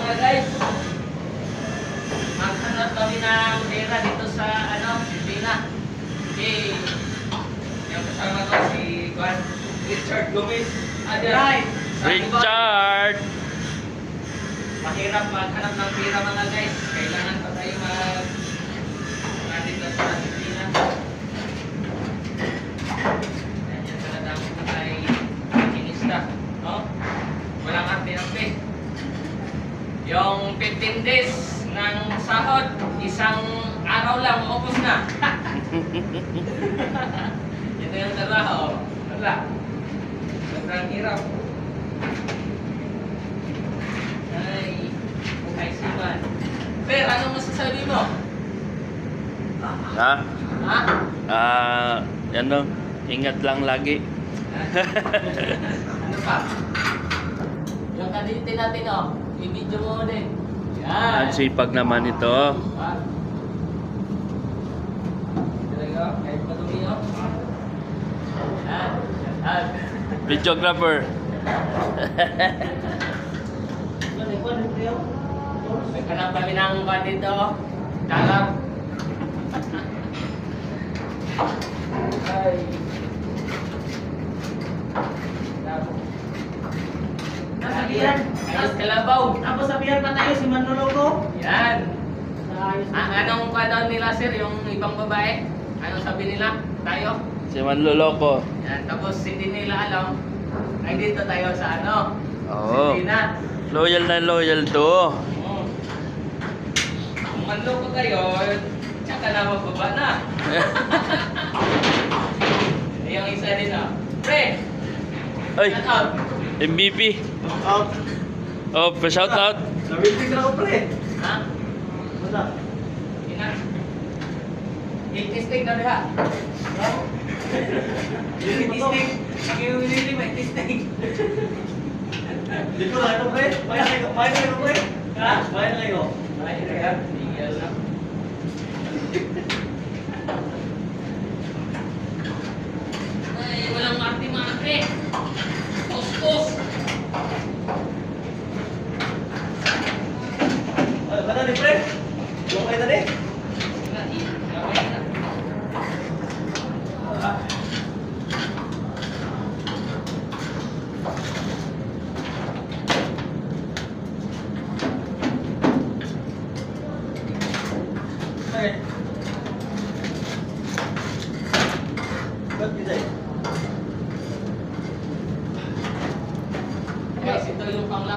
mga guys. Maghanap kami ng pera dito sa Pilipinas. Okay. Yung kasama ko si Richard Gomez. Right. Richard! Mahirap maghanap ng pera mga guys. Kailangan pa tayo dito sa Pilipinas. Yan talaga ako ay makinista. No? Walang arte-arte. Yung 15 days ng sahod, isang araw lang, maubos na. Ito yung trabaho. Wala. Sobrang hirap. Ay, buhay siman. Pero, anong masasabi mo? Ha? Ha? Yan lang. Ingat lang lagi. Ano pa? Yung kadilitin natin, i-video mo din. Yan. Ang sipag naman ito. Talaga, kahit madumi, Yan. Yan. Videographer. May kanang kami ng ba dito? Dalam. Ay. Nasabihan. Ayos kalabaw. Tapos sabihan pa tayo si Manloloko. Yan. Anong pa daw nila sir, yung ibang babae? Anong sabi nila? Tayo? Si Manloloko. Yan. Tapos hindi nila alam. Nandito tayo sa Oo. Hindi na. Loyal na loyal to. Kung manloko kayo, tsaka na magbaba na. Yung isa din Pre! Ay, Shout out! MVP. Out. Oh, pa-shout out. Nabitig na ako pre. Ha? Wala. Ina. Testing na ha? Testing. Pag-iulili may testing. Dito na ito pre. Bayan na kayo pre. Ha? Bayan na kayo. Ay, kaya. Tingnan lang.